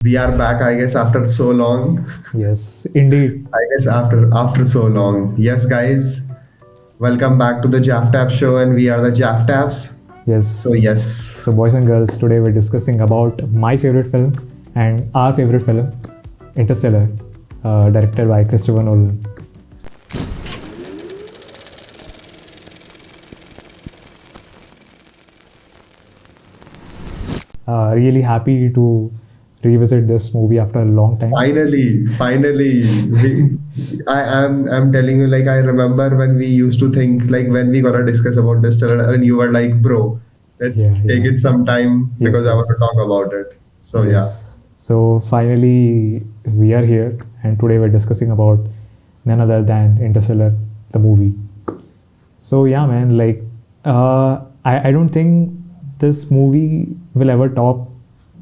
We are back, I guess, after so long. Yes, indeed. I guess after so long. Yes, guys, welcome back to the Jaftaf show, and we are the Jaftafs. So Yes. yes, So, boys and girls, today we're discussing about my favorite film and our favorite film, Interstellar, directed by Christopher Nolan. Really happy to revisit this movie after a long time. finally, I'm telling you, like I remember when we used to think like when we gonna discuss about this, and you were like, bro, let's Yeah, take yeah. it some time Yes, because I want to yes. talk about it. So yeah, Yes. So, finally, we are here, and today we're discussing about none other than Interstellar, the movie. So yeah, man, like I don't think this movie will ever top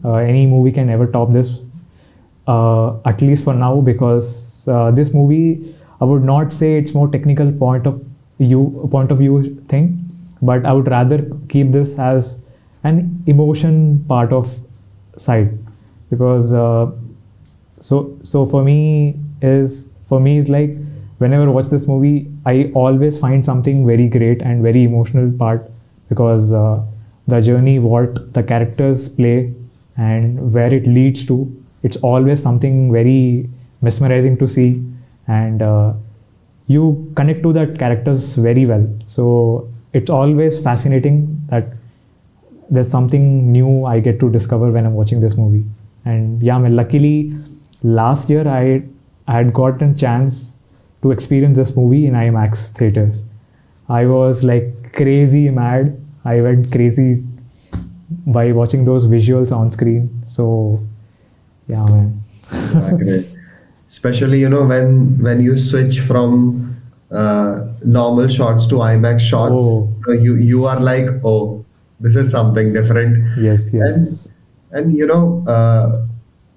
any movie can ever top this at least for now because this movie I would not say it's more technical point of view thing, but I would rather keep this as an emotion part of side because so for me is like whenever I watch this movie I always find something very great and very emotional part because the journey what the characters play and where it leads to, it's always something very mesmerizing to see, and you connect to that characters very well, so it's always fascinating that there's something new I get to discover when I'm watching this movie. And yeah, I mean, luckily last year I had gotten chance to experience this movie in IMAX theaters. I was like crazy mad. I went crazy by watching those visuals on screen. So yeah, man. yeah, great. Especially when you switch from normal shots to IMAX shots, Oh you are like, oh, this is something different, yes, and yes. and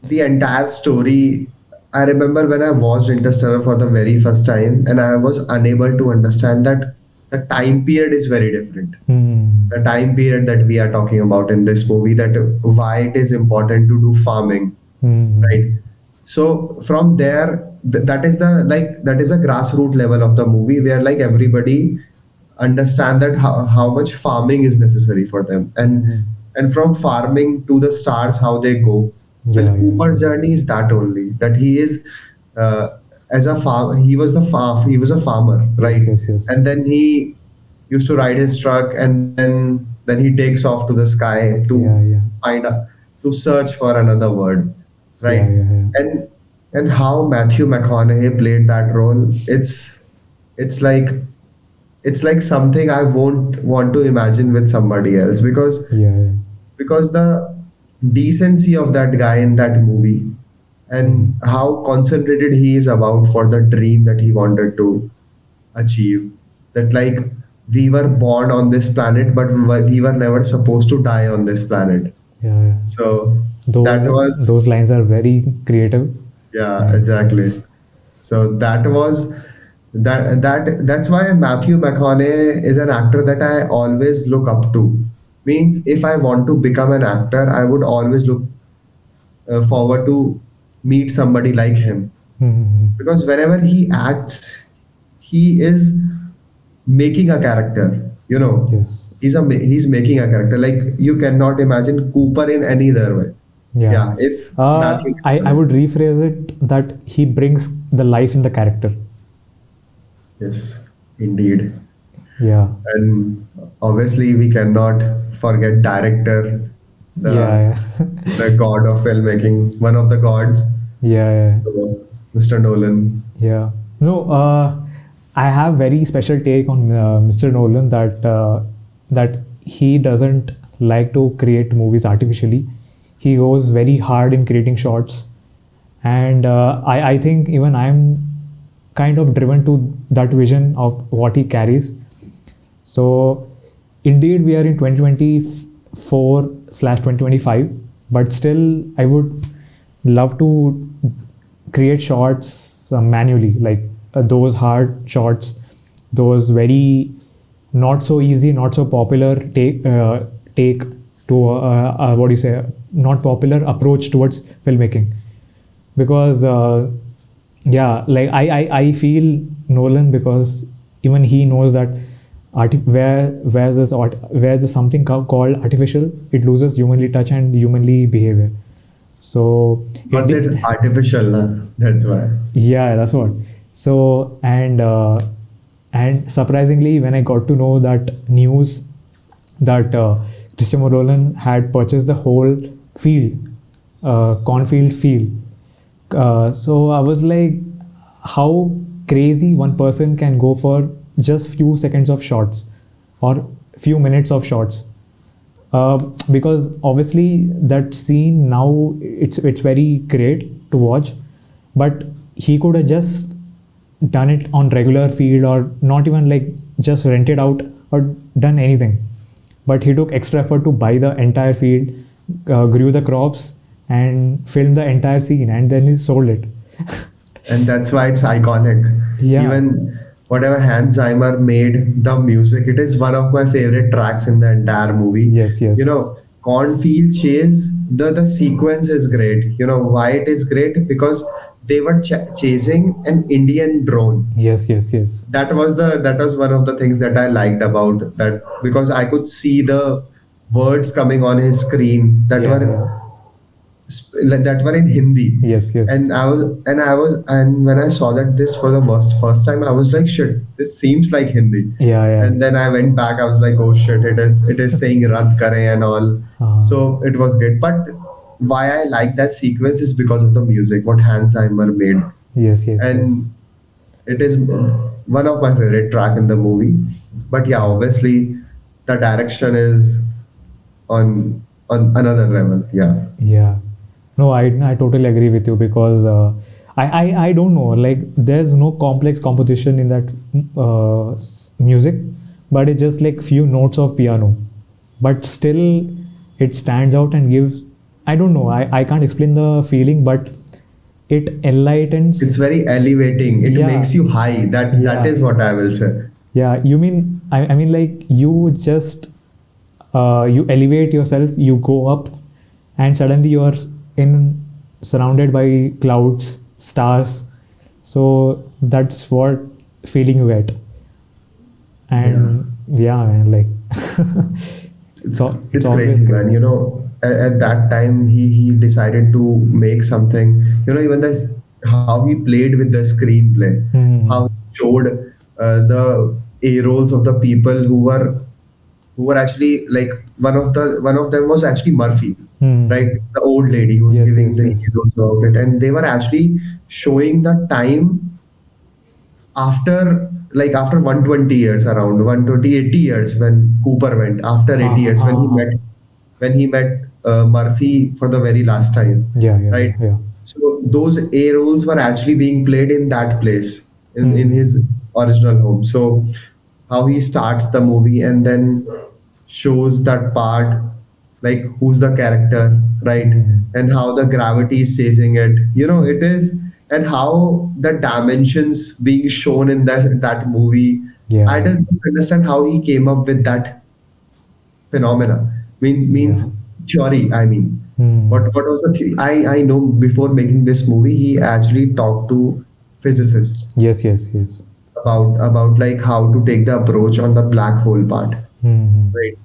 the entire story. I remember when I watched Interstellar for the very first time, and I was unable to understand that the time period is very different. Hmm. The time period that we are talking about in this movie, that why it is important to do farming, Hmm. right? So from there, that is a grassroots level of the movie where like everybody understand that how much farming is necessary for them, Hmm. and from farming to the stars how they go. Yeah, And yeah, Cooper's journey is that only that he is uh, as a farm he was a farmer, yes, right? yes, And yes. then he used to ride his truck, and then he takes off to the sky Yeah, to yeah, find a to search for another word, yeah, right? yeah, yeah. And how Matthew McConaughey played that role, it's like it's like something I won't want to imagine with somebody else, Yeah, yeah. because the decency of that guy in that movie, and Hmm. how concentrated he is about for the dream that he wanted to achieve, that like we were born on this planet, but we were never supposed to die on this planet. Yeah, yeah. So that Those was, those lines are very creative, yeah, and exactly. yes. So that's why Matthew McConaughey is an actor that I always look up to. Means if I want to become an actor, I would always look forward to meet somebody like him, Hmm. because whenever he acts, he is making a character. Yes. He's making a character. Like you cannot imagine Cooper in any other way. Yeah. Yeah, it's Matthew I McConaughey. would rephrase it that he brings the life in the character. Yes, indeed. Yeah. And obviously, we cannot forget director, the Yeah, yeah. the god of filmmaking, one of the gods, Yeah, yeah. so, Mr. Nolan. Yeah. No, I have very special take on Mr. Nolan that he doesn't like to create movies artificially. He goes very hard in creating shots, and I think even I'm kind of driven to that vision of what he carries. So, indeed, we are in 2024/2025, but still, I would love to create shots manually, like those hard shots, those very not so easy, not so popular take to what do you say not popular approach towards filmmaking. Because yeah, like I feel Nolan, because even he knows that where's this something called artificial, it loses humanly touch and humanly behavior. So Once it's artificial, that's why. yeah, that's what. So and surprisingly, when I got to know that news that Christopher Nolan had purchased the whole field, cornfield field, so I was like, how crazy one person can go for just few seconds of shots or few minutes of shots. Because obviously that scene now it's very great to watch, but he could have just done it on regular field, or not even like just rented out or done anything. But he took extra effort to buy the entire field, grew the crops, and filmed the entire scene, and then he sold it. And that's why it's iconic. Yeah. Even whatever Hans Zimmer made the music, it is one of my favorite tracks in the entire movie. Yes, yes. You know, cornfield chase, the sequence is great. You know why it is great? Because they were chasing an Indian drone. Yes, yes, yes. That was one of the things that I liked about that, because I could see the words coming on his screen that Yeah, were yeah. that were in Hindi. Yes, yes. And when I saw that this for the first time, I was like, shit, this seems like Hindi. Yeah, yeah. And then I went back, I was like, oh shit, it is saying Rad Kare and all. So it was great. But why I like that sequence is because of the music, what Hans Zimmer made. Yes, yes, And yes. it is one of my favorite track in the movie. But yeah, obviously the direction is on another level. Yeah. Yeah. No, I totally agree with you, because I don't know, like there's no complex composition in that music, but it's just like few notes of piano, but still it stands out and gives, I don't know, I can't explain the feeling, but it enlightens. It's very elevating. It Yeah. makes you high. That Yeah. is what I will say. Yeah, you mean, I mean like you just you elevate yourself, you go up, and suddenly you are in surrounded by clouds, stars. So that's what feeling you get. And yeah, man, like It's it's always crazy, good. man. You know, at that time he decided to make something. You know, even this how he played with the screenplay, how he showed the A rolls of the people who were actually like one of them was actually Murphy, right? The old lady who was Yes, giving yes, the yes. heroes about it, and they were actually showing the time after 120 years, around 120 80 years, when Cooper went, after 80 years, when he met Murphy for the very last time, Yeah, yeah, right? yeah. So those A roles were actually being played in that place, in Hmm. his original home. So how he starts the movie and then shows that part, like who's the character, right? And how the gravity is chasing it. You know, it is, and how the dimensions being shown in that movie. Yeah, I yeah. don't understand how he came up with that phenomena. Yeah. Means theory. I mean, Hmm. what was the theory? I know before making this movie, he actually talked to physicists Yes, yes, yes. about like how to take the approach on the black hole part, Hmm. right?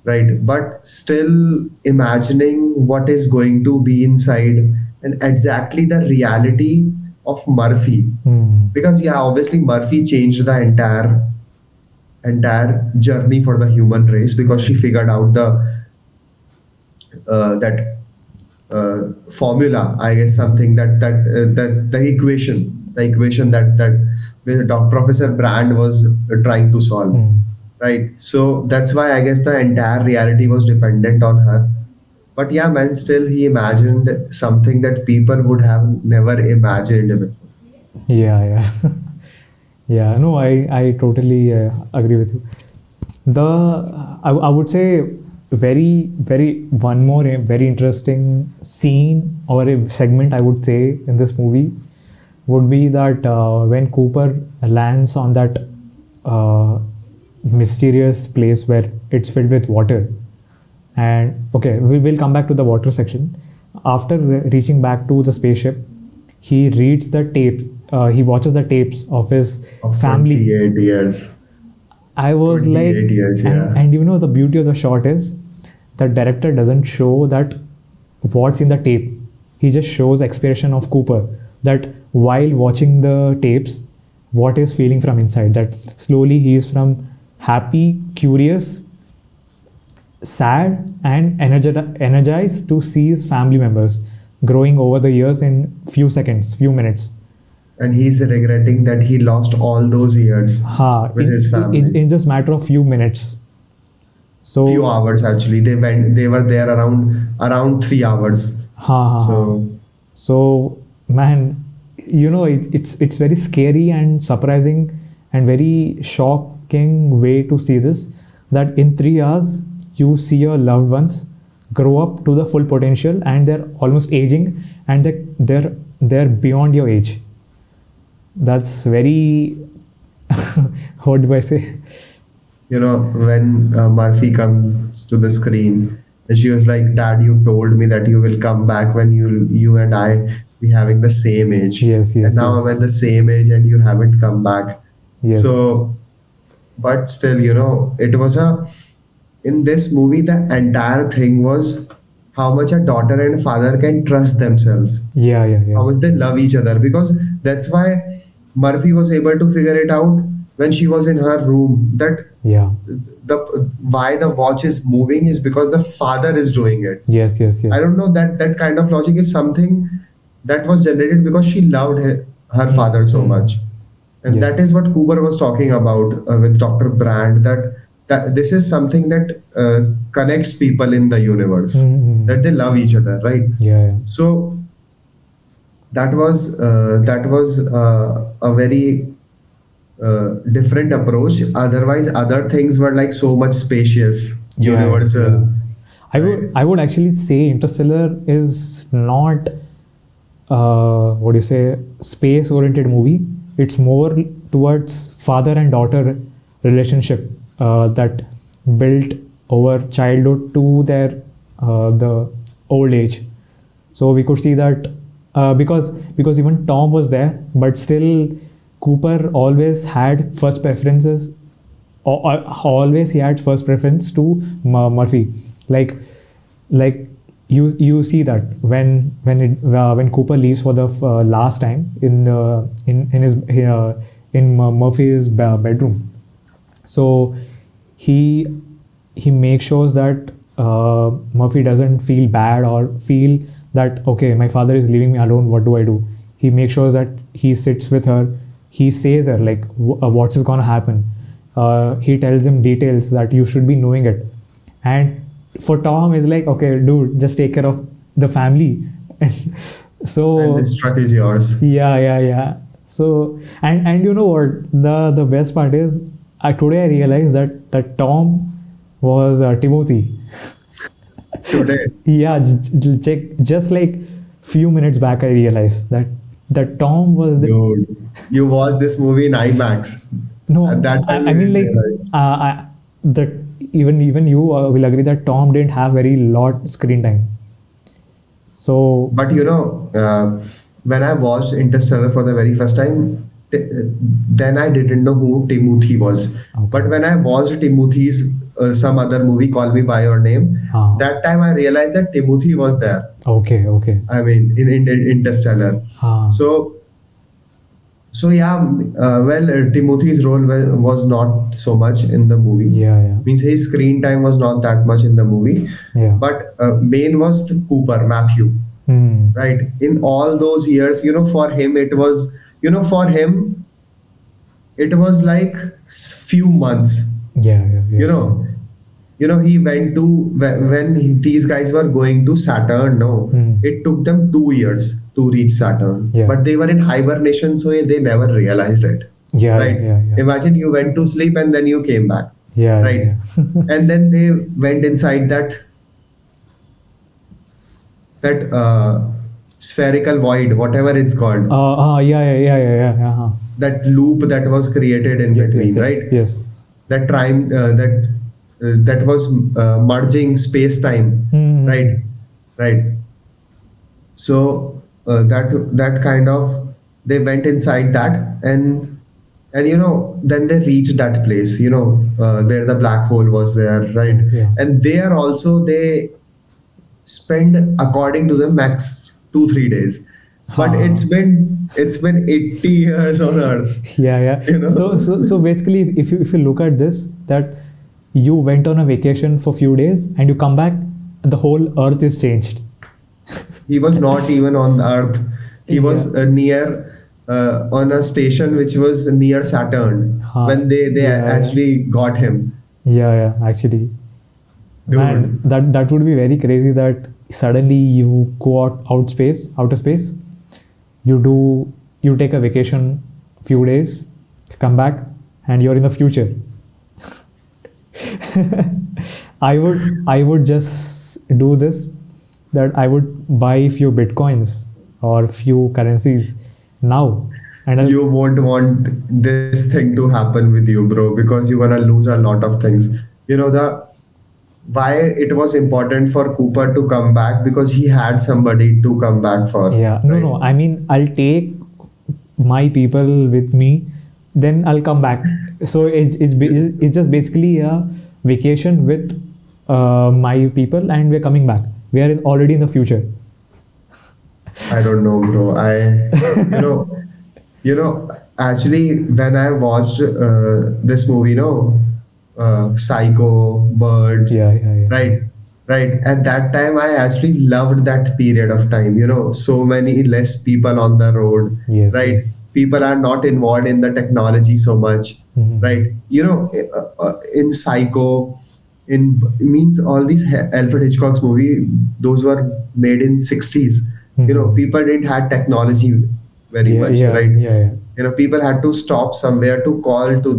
Right, but still imagining what is going to be inside, and exactly the reality of Murphy. Hmm. Because yeah, obviously Murphy changed the entire journey for the human race, because she figured out that formula, I guess, something that the equation that Professor Brand was trying to solve, Hmm. right? So that's why I guess the entire reality was dependent on her. But yeah, man, still he imagined something that people would have never imagined before. Yeah, yeah. Yeah, no, I totally agree with you. I would say very one more very interesting scene or a segment, I would say, in this movie would be that when Cooper lands on that uh, mysterious place where it's filled with water, And okay, we will come back to the water section. After reaching back to the spaceship, he reads the tape. He watches the tapes of his Of family. 28 years. I was like, 28 years, yeah. and you know the beauty of the shot is the director doesn't show that what's in the tape. He just shows expression of Cooper, that while watching the tapes, what is feeling from inside. That slowly he is from happy, curious, sad, and energized to see his family members growing over the years in few seconds, few minutes. And he's regretting that he lost all those years with his family. In just matter of few minutes. So Few hours actually. They were there around 3 hours. So man, you know, it's very scary and surprising and very shocking way to see this, that in 3 hours you see your loved ones grow up to the full potential and they're almost aging, and they're beyond your age. That's very what do I say? You know, when Murphy comes to the screen and she was like, "Dad, you told me that you will come back when you and I be having the same age. Yes, And now I'm at the same age and you haven't come back." Yes. So, but still, you know, in this movie, the entire thing was how much a daughter and father can trust themselves, Yeah. how much they love each other, because that's why Murphy was able to figure it out when she was in her room, that Yeah. why the watch is moving is because the father is doing it. Yes. I don't know, that kind of logic is something that was generated because she loved her father so much. And Yes. that is what Cooper was talking about with Dr. Brand, that this is something that connects people in the universe, that they love each other, right? Yeah. So that was a very different approach. Otherwise, other things were like so much spacious, universal. Yeah. I would actually say Interstellar is not what do you say, space oriented movie. It's more towards father and daughter relationship that built over childhood to their the old age. So we could see that because even Tom was there, but still Cooper always had first preferences. Always he had first preference to Murphy. Like you see that when Cooper leaves for the last time in Murphy's bedroom. So he makes sure that Murphy doesn't feel bad or feel that, okay, my father is leaving me alone, what do I do? He makes sure that he sits with her, he says her like what's going to happen. He tells him details that you should be knowing it. And for Tom is like, okay dude, just take care of the family. So And this truck is yours. yeah. So and you know what, the best part is, today I realized that Tom was Timothy. Today. Yeah, just like few minutes back I realized that Tom was the Dude, you watched this movie in IMAX. no. At that time I you mean, like realized. that even you will agree that Tom didn't have very lot screen time. So But you know, when I watched Interstellar for the very first time, then I didn't know who Timothy was. Okay. But when I watched Timothy's some other movie, Call Me by Your Name, that time I realized that Timothy was there. okay. I mean, in Interstellar. So yeah, Timothy's role was not so much in the movie. Yeah. Means his screen time was not that much in the movie. Yeah. But main was Cooper, Matthew. Right? In all those years, you know, for him it was like few months. Yeah. You know, he went to these guys were going to Saturn. No, it took them 2 years to reach Saturn. Yeah. But they were in hibernation, so they never realized it. Yeah. Right? Yeah. Imagine you went to sleep and then you came back. Yeah. Right? Yeah. And then they went inside that spherical void, whatever it's called. Yeah. That loop that was created in between, right? Yes. That time, that that was merging space time, right? Right. So that kind of, they went inside that, and then they reached that place, where the black hole was there, right? Yeah. And there also they spend, according to the max, 2-3 days, but Huh. it's been 80 years on Earth, Yeah, yeah. you know. So basically, if you look at this, that you went on a vacation for few days and you come back, the whole Earth is changed. He was not even on Earth. He Yeah. was near, on a station which was near Saturn Huh. when they Yeah, yeah. actually got him. Yeah, yeah. Actually, man, Dude, that would be very crazy. That suddenly you go outer space. You take a vacation, few days, come back, and you're in the future. I would just do this, that I would buy few bitcoins or few currencies now, and I'll, you won't want this thing to happen with you, bro, because you're gonna lose a lot of things. The why it was important for Cooper to come back, because he had somebody to come back for, yeah, no, right? no. I mean, I'll take my people with me, then I'll come back. So it's just basically a vacation with my people, and we're coming back. We are already in the future. I don't know, bro. You know, actually, when I watched this movie, Psycho, Birds, Yeah, yeah, yeah. right, right. At that time, I actually loved that period of time. So many less people on the road, Yes, right? yes. People are not involved in the technology so much, Mhm. right? In Psycho, in means all these Alfred Hitchcock's movie, those were made in 60s. Mhm. People didn't had technology very Yeah, much, yeah, right? yeah, yeah. People had to stop somewhere to call to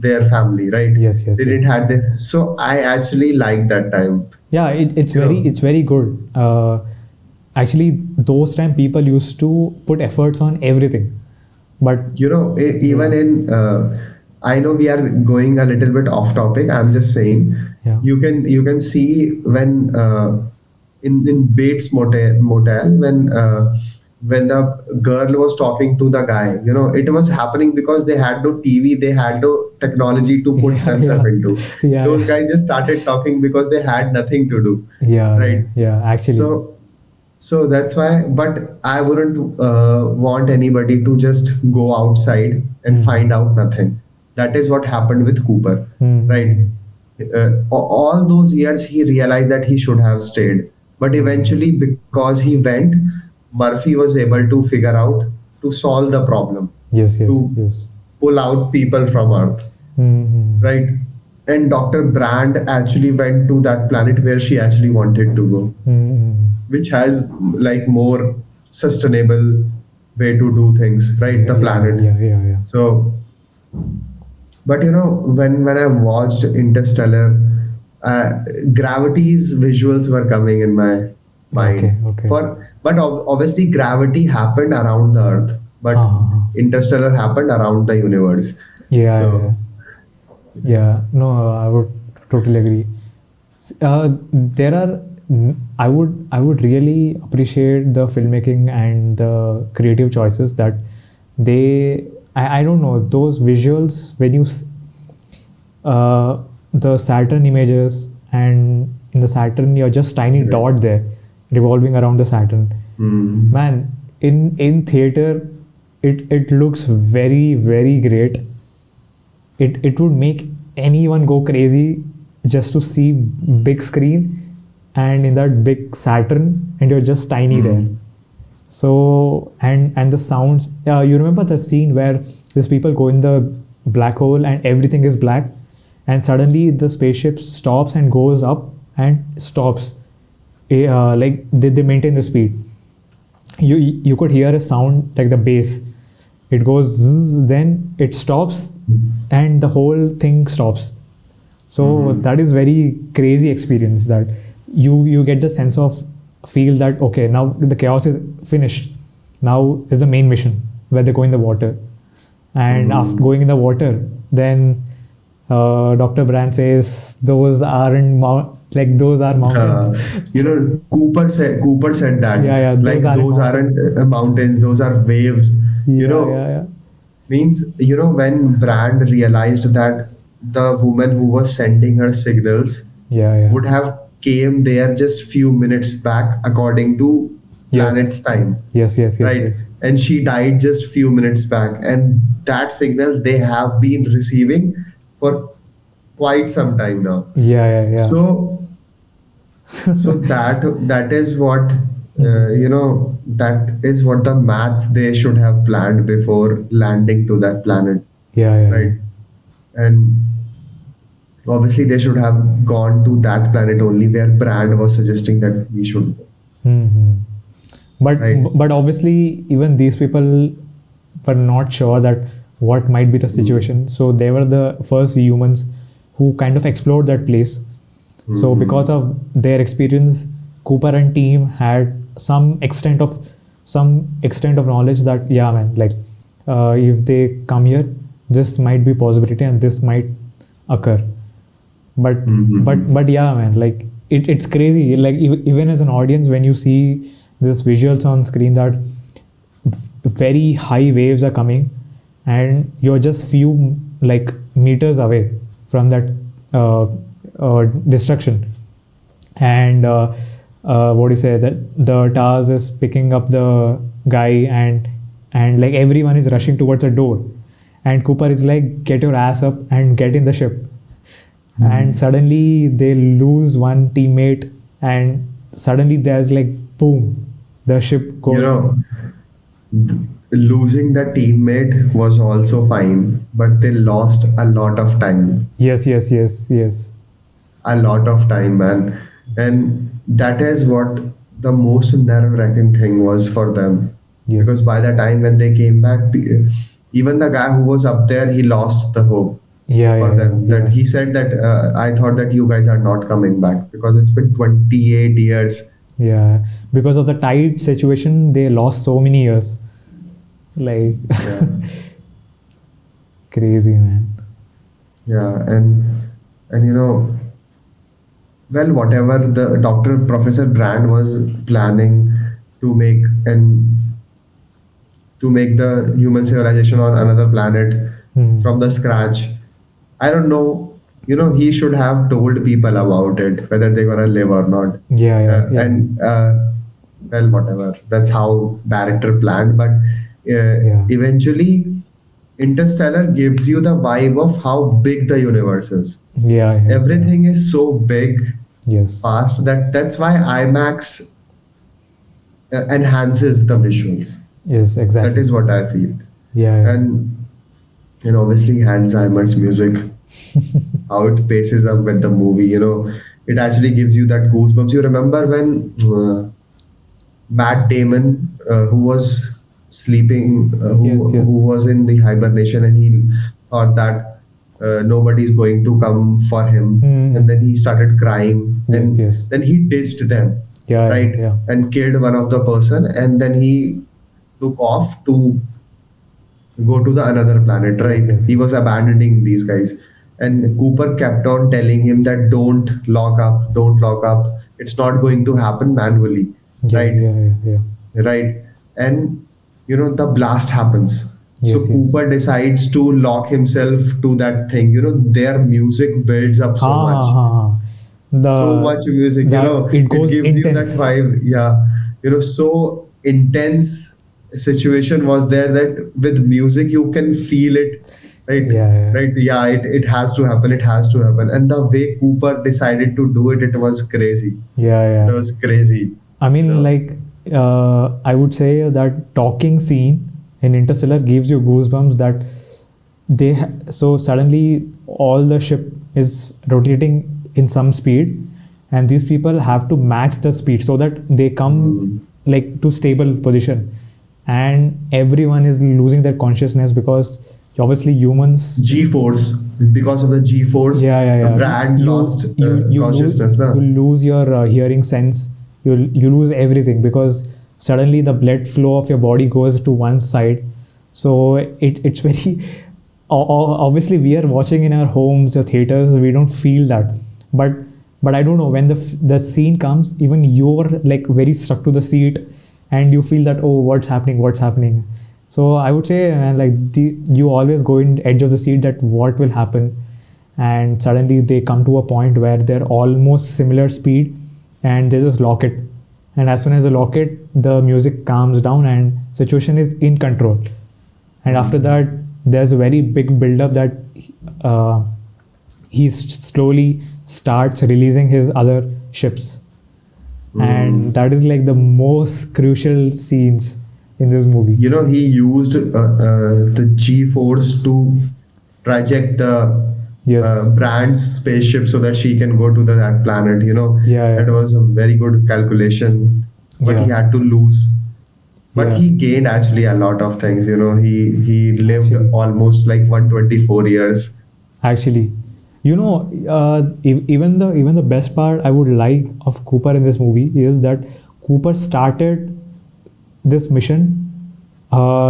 their family, right? Yes, They yes, didn't yes. had this, so I actually liked that time. Yeah, it's you very know it's very good. Actually, those time people used to put efforts on everything, but Even yeah, in, I know we are going a little bit off topic, I'm just saying, yeah, you can see when, in Bates motel, when the girl was talking to the guy, it was happening because they had no TV, they had no technology to put yeah, themselves yeah, into. yeah, Those yeah, guys just started talking because they had nothing to do, yeah, right? yeah, yeah. Actually, So that's why, but I wouldn't want anybody to just go outside and find mm-hmm. out nothing. That is what happened with Cooper, right? Mm-hmm. All those years he realized that he should have stayed, but Mm-hmm. eventually, because he went, Murphy was able to figure out to solve the problem, Yes, yes, to yes. pull out people from Earth, Mm-hmm. right? And Dr. Brand actually went to that planet where she actually wanted to go, Mm-hmm. which has like more sustainable way to do things, right? Yeah, The yeah, planet. yeah, yeah, yeah. So, but when I watched Interstellar, gravity's visuals were coming in my Okay, mind. okay. But obviously gravity happened around the Earth, Ha, but ha, ha. Interstellar happened around the universe. Yeah, yeah, yeah. So Yeah, no, I would totally agree. There are, I would really appreciate the filmmaking and the creative choices that I don't know, those visuals when the Saturn images, and in the Saturn you're just tiny right. dot there revolving around the Saturn. Hmm. Man, in theater, it looks very, very great. It would make anyone go crazy just to see big screen and in that big Saturn, and you're just tiny there. Hmm. So, and the sounds, you remember the scene where these people go in the black hole and everything is black, and suddenly the spaceship stops and goes up and stops. Like they maintain the speed. You could hear a sound like the bass. It goes zzz, then it stops, and the whole thing stops. So Hmm. that is very crazy experience, that you get the sense of feel that okay, now the chaos is finished. Now is the main mission where they go in the water, and after Hmm. going in the water, then Dr. Brand says those aren't those are mountains. Cooper said that. Yeah, yeah, Like those aren't mountains, those are waves. Yeah. Means when Brand realized that the woman who was sending her signals Yeah. would have came there just few minutes back according to Yes. planet's time, Yes. right? And she died just few minutes back, and that signal they have been receiving for quite some time now. Yeah. So that is what that is what the maths they should have planned before landing to that planet, Yeah. right? And obviously they should have gone to that planet only where Brand was suggesting that we should go. Hmm. Right. But obviously even these people were not sure that what might be the situation. So they were the first humans who kind of explored that place. So because of their experience, Cooper and team had some extent of knowledge that yeah man, like if they come here, this might be possibility and this might occur. But yeah man, like it's crazy, like even as an audience when you see this visuals on screen that very high waves are coming and you're just few like meters away from that destruction, and what do you say, that the TARS is picking up the guy and like everyone is rushing towards a door and Cooper is like, get your ass up and get in the ship. And suddenly they lose one teammate and suddenly there's like boom, the ship goes. Losing the teammate was also fine, but they lost a lot of time. Yes. A lot of time, man. And that is what the most nerve-wracking thing was for them. Yes. Because by the time when they came back, even the guy who was up there, he lost the hope for them. That he said that I thought that you guys are not coming back because it's been 28 years. Yeah, because of the tide situation, they lost so many years. Like crazy, man. Yeah, and well, whatever the Professor Brand was planning to make the human civilization on another planet from the scratch, I don't know. He should have told people about it, whether they're gonna live or not. Yeah. And well, whatever. That's how director planned. But eventually, Interstellar gives you the vibe of how big the universe is. Yeah. Everything is so big, Yes. fast that's why IMAX enhances the visuals. Yes, exactly. That is what I feel. Yeah. And obviously Hans Zimmer's music, how it paces up with the movie. It actually gives you that goosebumps. You remember when Matt Damon, who was sleeping, who was in the hibernation, and he thought that nobody's going to come for him, and then he started crying, and then he ditched them, right? Yeah. And killed one of the person, and then he took off to go to the another planet, right? Yes. He was abandoning these guys, and Cooper kept on telling him that don't lock up, it's not going to happen manually, right? Yeah. Right. And the blast happens. Yes. Cooper decides to lock himself to that thing. Their music builds up so much. So much music, it goes gives intense. You that vibe. Yeah. So intense situation was there that with music you can feel it, right? Right. Yeah, it has to happen. And the way Cooper decided to do it, it was crazy. Yeah. It was crazy. I mean, like, I would say that talking scene in Interstellar gives you goosebumps that so suddenly all the ship is rotating in some speed and these people have to match the speed so that they come like to stable position, and everyone is losing their consciousness because obviously humans G-force, because of the G-force. Brand lost consciousness. You lose your hearing sense, you lose everything because suddenly the blood flow of your body goes to one side. So it's very obviously we are watching in our homes or theaters, we don't feel that, but I don't know, when the scene comes, even you're like very stuck to the seat, and you feel that, oh, what's happening. So I would say, like, you always go in edge of the seat, that what will happen, and suddenly they come to a point where they're almost similar speed, and they just lock it, and as soon as they lock it, the music calms down and situation is in control. And after that, there's a very big build up that he slowly starts releasing his other ships, and that is like the most crucial scenes in this movie. He used the G force to project the Yes. Brand's spaceship so that she can go to that planet. Yeah. That was a very good calculation, but he Yeah. had to lose. But Yeah. he gained actually a lot of things. He lived Actually. almost like 124 years. Actually, even the best part I would like of Cooper in this movie is that Cooper started this mission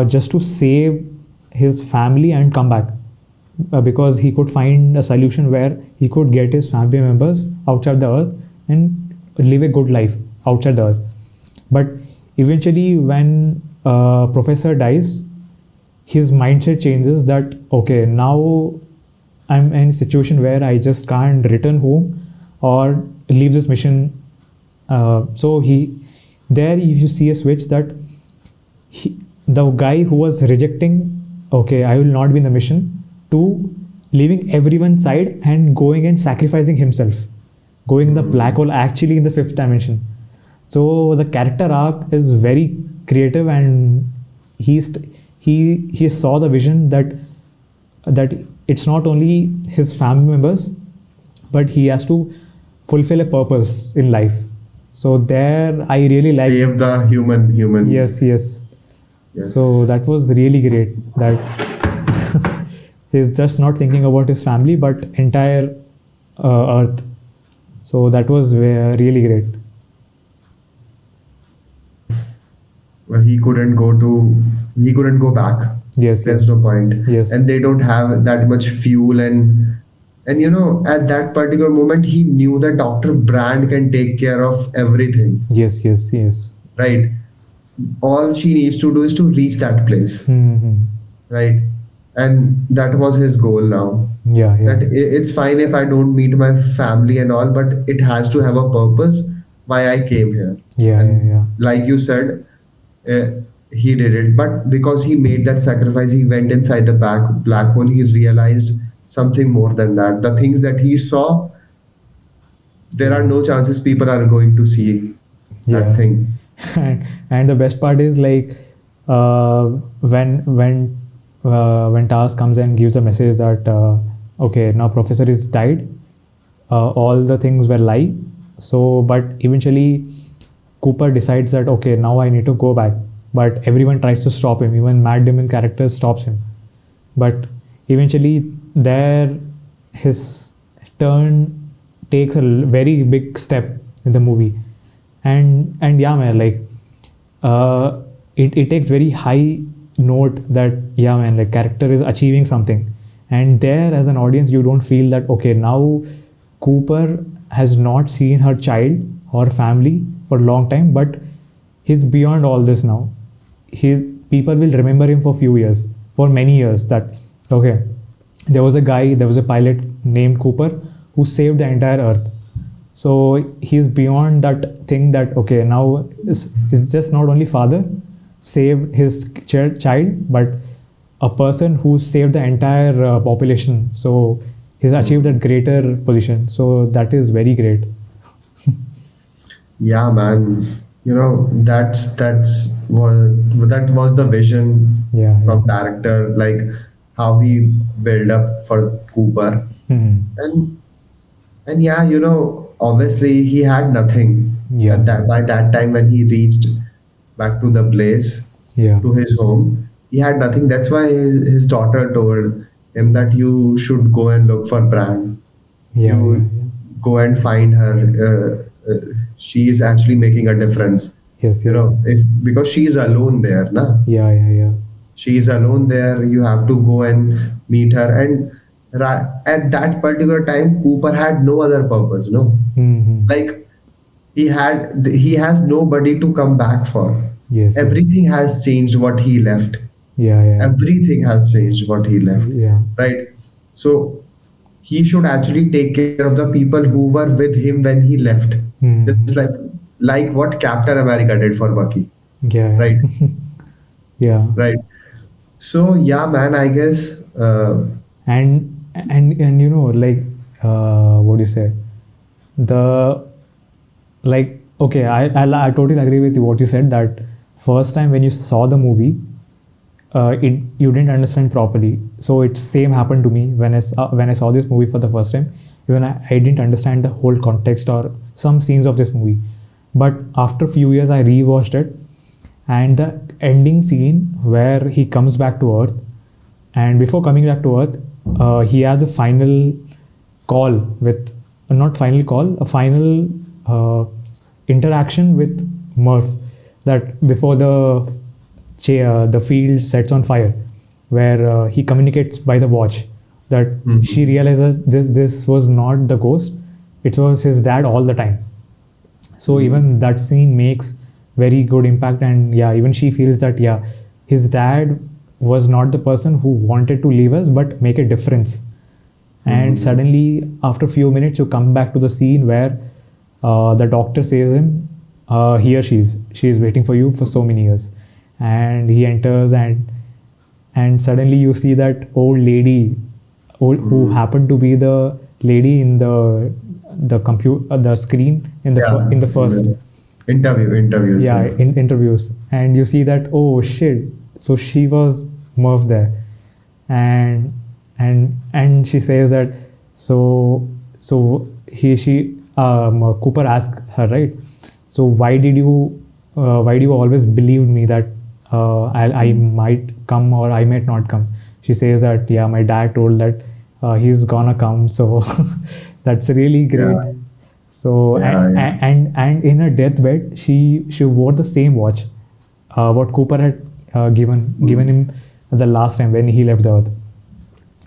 just to save his family and come back, because he could find a solution where he could get his family members outside the earth and live a good life outside the earth. But eventually, when Professor dies, his mindset changes, that okay, now I'm in a situation where I just can't return home or leave this mission. So you see a switch, that the guy who was rejecting, okay, I will not be in the mission, to leaving everyone's side and going and sacrificing himself, going in the black hole, actually in the fifth dimension. So the character arc is very creative, and he saw the vision that it's not only his family members, but he has to fulfill a purpose in life. So there, I really like. Save the human. Yes. Yes. So that was really great. That he's just not thinking about his family, but entire Earth. So that was really great. Well, he couldn't go back. Yes. There's no point. Yes. And they don't have that much fuel, and at that particular moment he knew that Dr. Brand can take care of everything. Yes. Right? All she needs to do is to reach that place. Mm-hmm. Right? And that was his goal now. Yeah. That it's fine if I don't meet my family and all, but it has to have a purpose why I came here. Yeah. Like you said, he did it, but because he made that sacrifice, he went inside the black hole. He realized something more than that. The things that he saw, there are no chances people are going to see that thing. And the best part is, like, when TAS comes and gives a message that okay, now Professor is died, all the things were lie. So, but eventually Cooper decides that okay, now I need to go back, but everyone tries to stop him. Even Matt Damon character stops him, but eventually there his turn takes a very big step in the movie. And yeah, man, like it takes very high note that yeah, man, like character is achieving something, and there as an audience you don't feel that okay, now Cooper has not seen her child or family for a long time, but he's beyond all this now. People will remember him for few years, for many years, that okay, there was a pilot named Cooper who saved the entire earth. So he's beyond that thing, that okay, now is just not only father saved his child, but a person who saved the entire population. So he's achieved that greater position. So that is very great. Yeah, man. That was the vision from director, like how he built up for Cooper. And yeah, obviously he had nothing by that time when he reached back to the place, to his home. He had nothing. That's why his daughter told him that you should go and look for Brand. Go and find her. She is actually making a difference. Yes. Because she is alone there, na? Yeah. She is alone there. You have to go and meet her. And at that particular time, Cooper had no other purpose. No, Hmm. like he has nobody to come back for. Yes, yes. Everything has changed what he left. Yeah, yeah, Everything has changed what he left. yeah. Right. So he should actually take care of the people who were with him when he left. Just Hmm. like what Captain America did for Bucky. Yeah, Right. yeah. Yeah. Right. So yeah, man. I guess. And like, what do you say, the, like, okay, I totally agree with you what you said, that first time when you saw the movie, it you didn't understand properly. So it same happened to me when I saw this movie for the first time. Even I didn't understand the whole context or some scenes of this movie. But after a few years I rewatched it, and the ending scene where he comes back to Earth, and before coming back to Earth, he has a final call with, not final call, a final interaction with Murph, that before the field sets on fire, where he communicates by the watch that Mhm. she realizes this was not the ghost, it was his dad all the time. So even that scene makes very good impact, and yeah, even she feels that, yeah, his dad was not the person who wanted to leave us but make a difference. And Mhm. suddenly after a few minutes you come back to the scene where the doctor says him, here she is waiting for you for so many years. And he enters, and suddenly you see that old lady, who happened to be the lady in the screen in Yeah. in the first, Interviews. yeah, Yeah. in interviews. And you see that, oh shit, so she was Murph there. And she says that, so he she Cooper asked her, right, so why do you always believe me that I might come or I might not come? She says that, yeah, my dad told that he's gonna come. So that's really Yeah. great. So Yeah. Yeah. and in her deathbed, she wore the same watch, what Cooper had given him the last time when he left the Earth.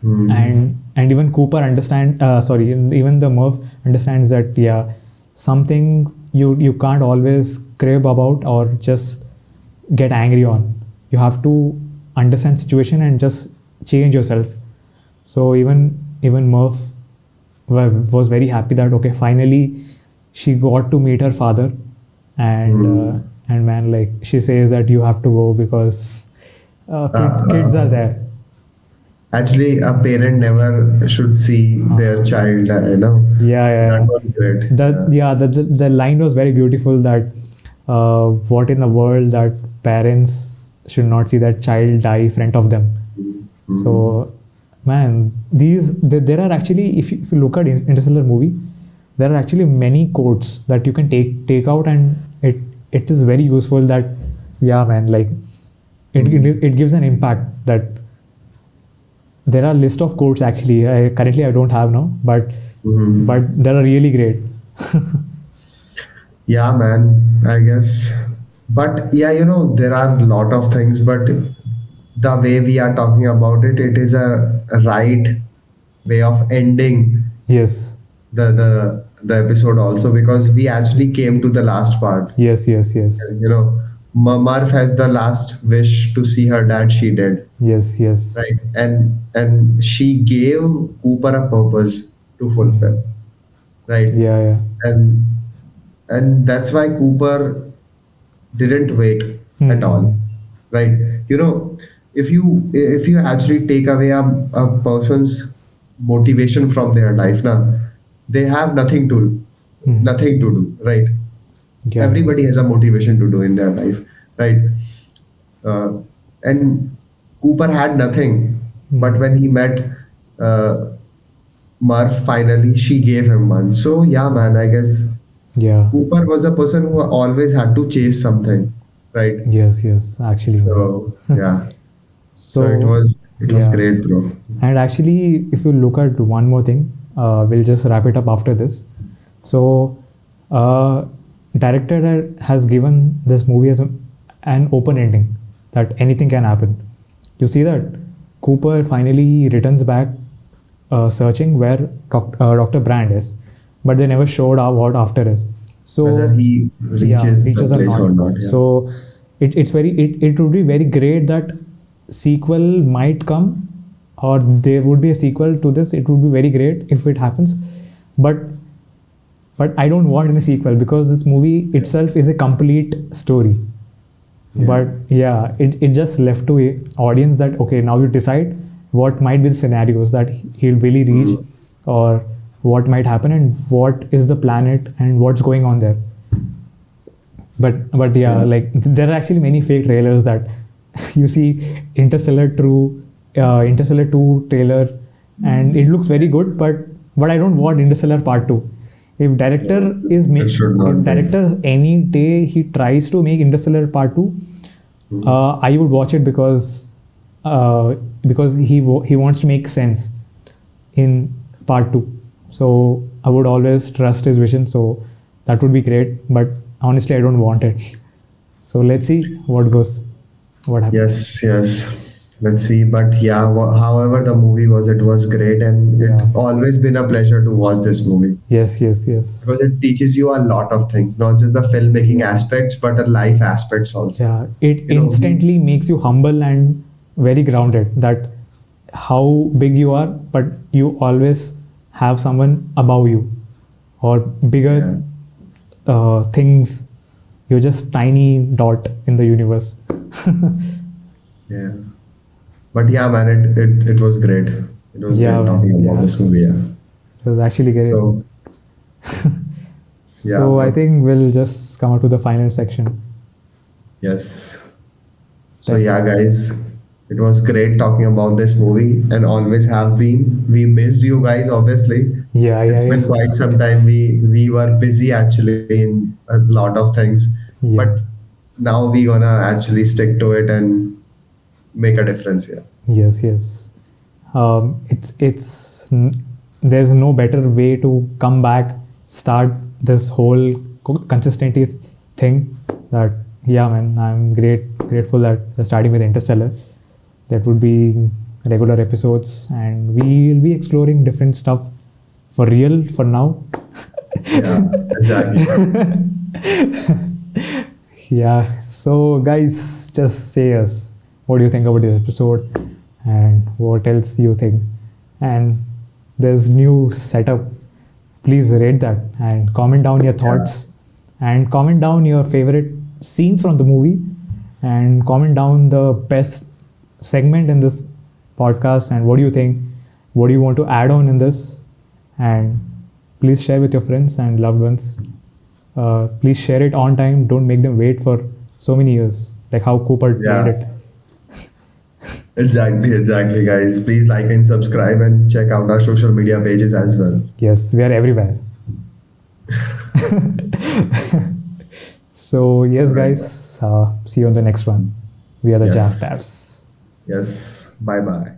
Mhm. And even Cooper understand, sorry, even the Murph understands that, yeah, something you can't always crib about or just get angry on. You have to understand situation and just change yourself. So even Murph was very happy that, okay, finally she got to meet her father. And man, like, she says that you have to go because Uh, kids are uh, there. Actually, a parent never should see their child. Yeah, So that yeah. was great. That, yeah, the line was very beautiful, that what in the world that parents should not see that child die in front of them. Mhm. So, man, there are actually, if you look at Interstellar movie, there are actually many quotes that you can take out, and it is very useful. That, yeah, man, like, it gives an impact. That there are list of quotes actually. Currently I don't have now, but Mhm. they are really great. Yeah, man, I guess. But yeah, there are a lot of things, but the way we are talking about it, it is a right way of ending Yes, the episode also, because we actually came to the last part. yes, yes, yes, You know, Marv has the last wish to see her dad. She did, yes, yes. right, and she gave Cooper a purpose to Mm. fulfill, right, Yeah, yeah. and and that's why Cooper didn't wait at all, Mm. right. you know if you actually take away a person's motivation from their life now, they have Mm. nothing to do, right. Yeah, yeah. Everybody has a motivation to do in their life, right. And Cooper had nothing, but Mm. when he met uh, Murph, finally she gave him one. So yeah, man, I guess Yeah. Cooper was a person who always had to chase something, right? Yes, yes. Actually, man. So yeah, so it So, was it was yeah. great, bro. And actually, if you look at one more thing, we'll just wrap it up after this. So, uh, director has given this movie as an open ending, that anything can happen. you see that Cooper finally returns back, searching where Dr. Brand is, but they never showed what after is. So Whether he reaches reaches the or place not. or not. Yeah. So it would be very great that sequel might come, or there would be a sequel to this. It would be very great if it happens, but I don't want any sequel because this movie itself is a complete story. Yeah. But yeah, it just left to a audience that okay, now you decide what might be the scenarios that he'll really reach, or what might happen, and what is the planet and what's going on there. But yeah, like there are actually many fake trailers that you see Interstellar 2 trailer, and it looks very good, but I don't want Interstellar Part 2. If director if director any day he tries to make Interstellar Part 2, I would watch it because he wants to make sense in Part 2. So I would always trust his vision. So that would be great. But honestly, I don't want it. So let's see what happens. Yes. Let's see. But yeah, however the movie was, it was great, and Yeah. it always been a pleasure to watch this movie Yes. because it teaches you a lot of things, not just the filmmaking aspects, but the life aspects also. Yeah, it You know, instantly makes you humble and very grounded. That how big you are, but you always have someone above you, or bigger things. You're just tiny dot in the universe. Yeah. But yeah, man, it was great. It was Yeah, great talking about this movie. Yeah. It was actually great. So So I think we'll just come out to the final section. yes. So yeah, guys, it was great talking about this movie, and always have been. We missed you guys, obviously. It's been quite some time. We were busy actually in a lot of things, Yeah. but now we gonna actually stick to it and make a difference here. Yes. There's no better way to come back, start this whole consistency thing. That yeah, man, I'm grateful that we're starting with Interstellar. That would be regular episodes, and we'll be exploring different stuff for real for now. Yeah, exactly. Yeah. So guys, just say us what do you think about this episode, and what else you think. And there's new setup. Please rate that and comment down your thoughts, and comment down your favorite scenes from the movie, and comment down the best segment in this podcast, and what do you think, what do you want to add on in this. And please share with your friends and loved ones. Please share it on time. Don't make them wait for so many years like how Cooper did it. Exactly, guys. Please like and subscribe, and check out our social media pages as well. Yes, we are everywhere. So yes, guys, see you on the next one. We are the Yes. Jaftafs. Yes. Bye bye.